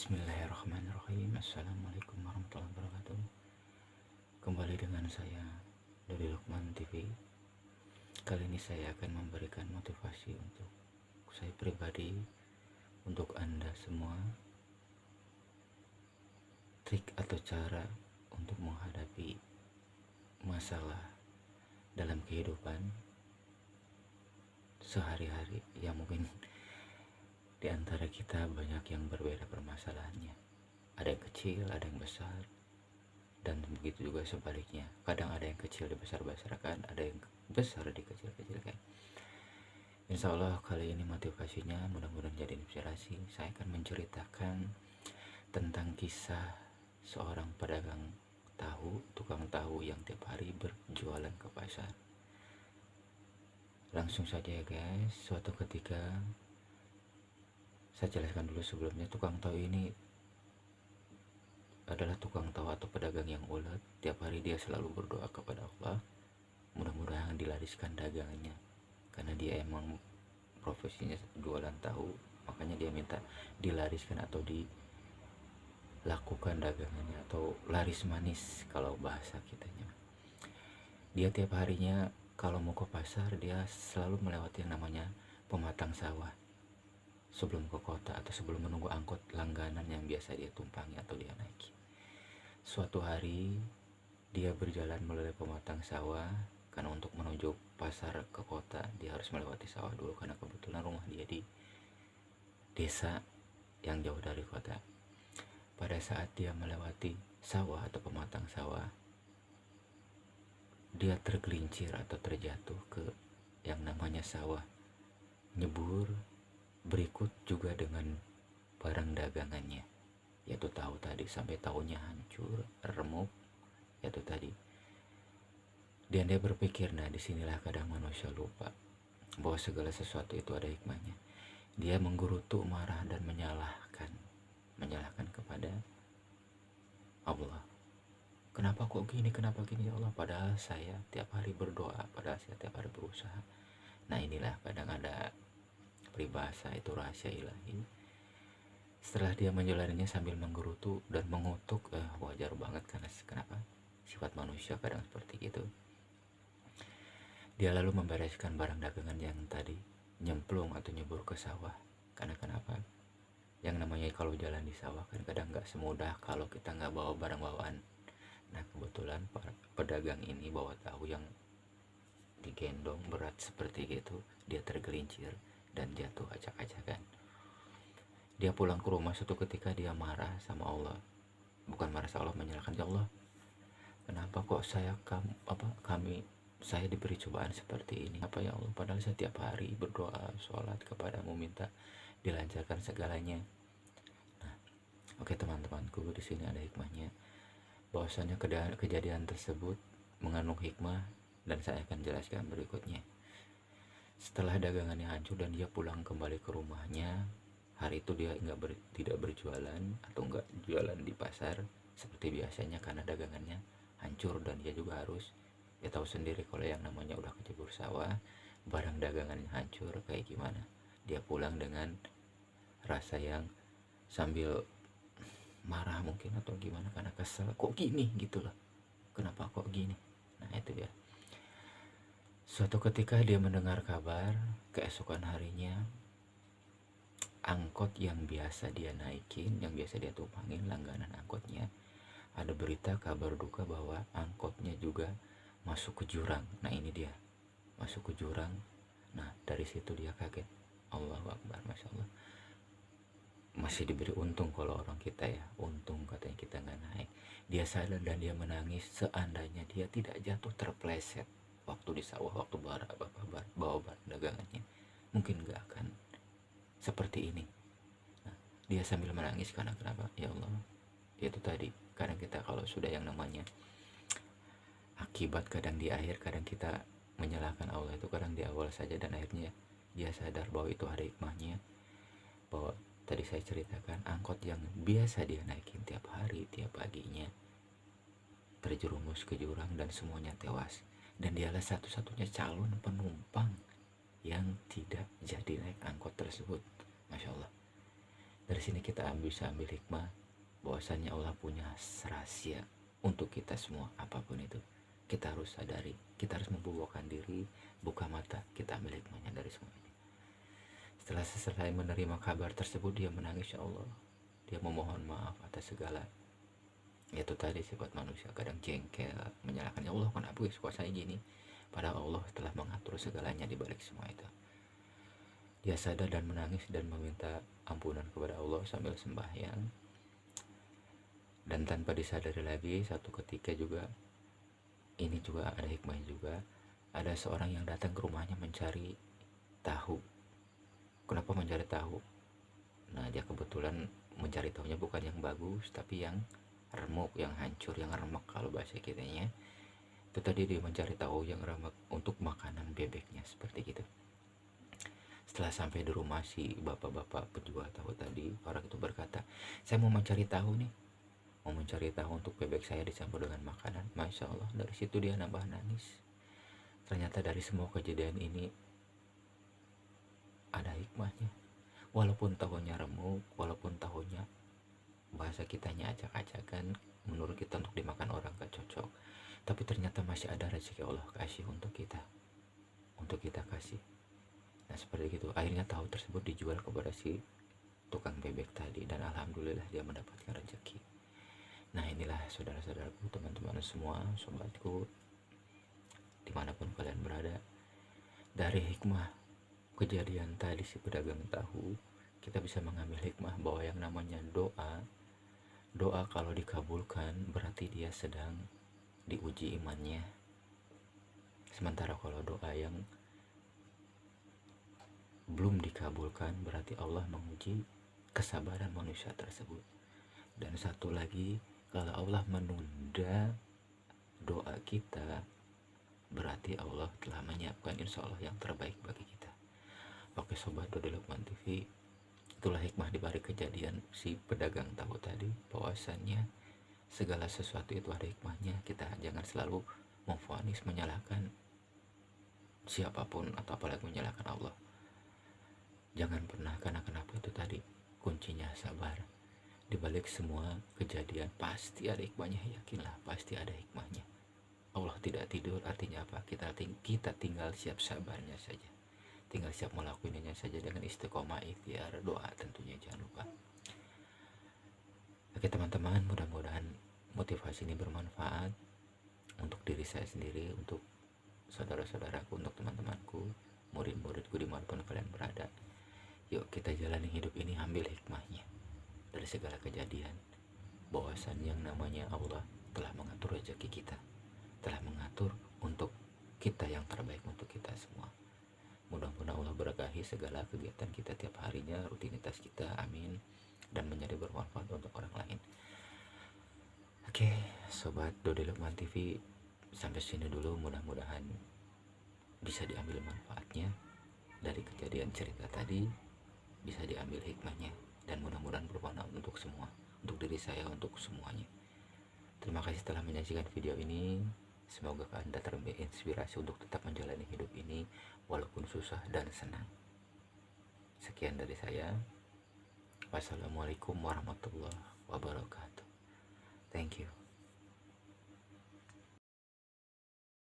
Bismillahirrahmanirrahim. Assalamualaikum warahmatullahi wabarakatuh. Kembali dengan saya dari Lukman TV. Kali ini saya akan memberikan motivasi untuk saya pribadi, untuk Anda semua, trik atau cara untuk menghadapi masalah dalam kehidupan sehari-hari yang mungkin di antara kita banyak yang berbeda permasalahannya. Ada yang kecil, ada yang besar, dan begitu juga sebaliknya. Kadang ada yang kecil dibesar-besarkan, ada yang besar dikecil-kecilkan. Insya Allah kali ini motivasinya mudah-mudahan jadi inspirasi. Saya akan menceritakan tentang kisah seorang pedagang tahu, tukang tahu yang tiap hari berjualan ke pasar. Langsung saja ya guys. Suatu ketika, saya jelaskan dulu sebelumnya, tukang tahu ini adalah tukang tahu atau pedagang yang ulet. Tiap hari dia selalu berdoa kepada Allah, mudah-mudahan dilariskan dagangannya. Karena dia emang profesinya jualan tahu, makanya dia minta dilariskan atau dilakukan dagangannya, atau laris manis kalau bahasa kitanya. Dia tiap harinya kalau mau ke pasar, dia selalu melewati yang namanya pematang sawah sebelum ke kota atau sebelum menunggu angkot langganan yang biasa dia tumpangi atau dia naiki. Suatu hari dia berjalan melalui pematang sawah, karena untuk menuju pasar ke kota dia harus melewati sawah dulu, karena kebetulan rumah dia di desa yang jauh dari kota. Pada saat dia melewati sawah atau pematang sawah, dia tergelincir atau terjatuh ke yang namanya sawah, nyebur, berikut juga dengan barang dagangannya, yaitu tahu tadi, sampai tahunya hancur, remuk, yaitu tadi. Dan dia berpikir, nah disinilah kadang manusia lupa bahwa segala sesuatu itu ada hikmahnya. Dia menggerutu, marah, dan menyalahkan kepada Allah. Kenapa kok gini, kenapa gini ya Allah, padahal saya tiap hari berdoa, padahal saya tiap hari berusaha. Nah inilah kadang ada peribahasa, itu rahasia ilahi. Setelah dia menjalaninya sambil menggerutu dan mengutuk, wajar banget, karena kenapa sifat manusia kadang seperti itu. Dia lalu membereskan barang dagangan yang tadi nyemplung atau nyebur ke sawah. Karena kenapa, yang namanya kalau jalan di sawah kan kadang gak semudah kalau kita gak bawa barang bawaan. Nah kebetulan pedagang ini bawa tahu yang digendong berat seperti itu. Dia tergelincir dan jatuh acak-acakan. Dia pulang ke rumah, suatu ketika dia marah sama Allah. Bukan marah sama Allah, menyalahkan ya Allah, kenapa kok saya diberi cobaan seperti ini, apa ya Allah, padahal saya tiap hari berdoa, sholat kepadamu, minta dilancarkan segalanya. Nah, oke teman-temanku, di sini ada hikmahnya, bahwasanya kejadian tersebut mengandung hikmah, dan saya akan jelaskan berikutnya. Setelah dagangannya hancur dan dia pulang kembali ke rumahnya, hari itu dia tidak berjualan atau nggak jualan di pasar seperti biasanya, karena dagangannya hancur. Dan dia juga harus, ya tahu sendiri kalau yang namanya udah kecebur sawah, barang dagangannya hancur kayak gimana. Dia pulang dengan rasa yang sambil marah mungkin atau gimana, karena kesel, kok gini gitu loh, kenapa kok gini. Nah itu dia. Suatu ketika dia mendengar kabar keesokan harinya, angkot yang biasa dia naikin, yang biasa dia tumpangin, langganan angkotnya, ada berita kabar duka bahwa angkotnya juga masuk ke jurang. Nah ini dia, masuk ke jurang. Nah dari situ dia kaget. Allahu Akbar, Masya Allah. Masih diberi untung kalau orang kita ya, untung katanya kita nggak naik. Dia sadar dan dia menangis. Seandainya dia tidak jatuh terpleset waktu di sawah, waktu bawa barang dagangannya, mungkin nggak akan seperti ini. Nah, dia sambil menangis karena kenapa? Ya Allah, itu tadi, kadang kita kalau sudah yang namanya akibat, kadang di akhir, kadang kita menyalahkan Allah itu kadang di awal saja, dan akhirnya dia sadar bahwa itu ada hikmahnya. Bahwa tadi saya ceritakan, angkot yang biasa dia naikin tiap hari, tiap paginya, terjerumus ke jurang dan semuanya tewas. Dan dialah satu-satunya calon penumpang yang tidak jadi naik angkot tersebut. Masya Allah. Dari sini kita bisa ambil hikmah bahwasannya Allah punya rahasia untuk kita semua. Apapun itu kita harus sadari, kita harus membukakan diri, buka mata, kita ambil hikmahnya dari semua ini. Setelah selesai menerima kabar tersebut, dia menangis, ya Allah, dia memohon maaf atas segala. Itu tadi sifat manusia, kadang jengkel, menyalahkan, ya Allah kenapa kok saya gini, padahal Allah telah mengatur segalanya di balik semua itu. Dia sadar dan menangis dan meminta ampunan kepada Allah sambil sembahyang. Dan tanpa disadari lagi, satu ketika juga, ini juga ada hikmahnya juga, ada seorang yang datang ke rumahnya mencari tahu. Kenapa mencari tahu? Nah, dia kebetulan mencari tahunya bukan yang bagus, tapi yang remuk, yang hancur, yang remek kalau bahasa kitanya. Itu tadi dia mencari tahu yang remek untuk makanan bebeknya, seperti gitu. Setelah sampai di rumah si bapak-bapak penjual tahu tadi, orang itu berkata, saya mau mencari tahu nih, mau mencari tahu untuk bebek saya dicampur dengan makanan. Masya Allah, dari situ dia nambah nangis. Ternyata dari semua kejadian ini ada hikmahnya. Walaupun tahunya remuk, walaupun tahunya bahasa kitanya acak-acakan, menurut kita untuk dimakan orang gak cocok, tapi ternyata masih ada rezeki Allah kasih untuk kita kasih. Nah seperti itu, akhirnya tahu tersebut dijual kepada si tukang bebek tadi, dan alhamdulillah dia mendapatkan rezeki. Nah inilah saudara-saudaraku, teman-teman semua, sobatku, dimanapun kalian berada, dari hikmah kejadian tadi si pedagang tahu, kita bisa mengambil hikmah bahwa yang namanya doa kalau dikabulkan berarti dia sedang diuji imannya. Sementara kalau doa yang belum dikabulkan berarti Allah menguji kesabaran manusia tersebut. Dan satu lagi, kalau Allah menunda doa kita berarti Allah telah menyiapkan insya Allah yang terbaik bagi kita. Oke sobat Dode Lukman TV, itulah hikmah dibalik kejadian si pedagang tahu tadi, bahwasannya segala sesuatu itu ada hikmahnya. Kita jangan selalu memvonis, menyalahkan siapapun atau apalagi menyalahkan Allah. Jangan pernah, karena kenapa itu tadi kuncinya sabar. Di balik semua kejadian pasti ada hikmahnya, yakinlah pasti ada hikmahnya. Allah tidak tidur, artinya apa? Kita tinggal siap sabarnya saja, tinggal siap melakukannya saja dengan istiqomah, ikhtiar, doa tentunya jangan lupa. Oke teman-teman, mudah-mudahan motivasi ini bermanfaat untuk diri saya sendiri, untuk saudara-saudaraku, untuk teman-temanku, murid-muridku dimanapun kalian berada. Yuk kita jalani hidup ini, ambil hikmahnya dari segala kejadian, bahwasan yang namanya Allah telah mengatur rezeki kita, telah mengatur untuk kita yang terbaik untuk kita semua. Mudah-mudahan Allah berkahi segala kegiatan kita tiap harinya, rutinitas kita, amin, dan menjadi bermanfaat untuk orang lain. Oke sobat Dode Lukman TV, sampai sini dulu. Mudah-mudahan bisa diambil manfaatnya dari kejadian cerita tadi, bisa diambil hikmahnya, dan mudah-mudahan bermanfaat untuk semua, untuk diri saya, untuk semuanya. Terima kasih telah menyaksikan video ini. Semoga Anda terinspirasi untuk tetap menjalani hidup ini walaupun susah dan senang. Sekian dari saya. Wassalamualaikum warahmatullahi wabarakatuh. Thank you.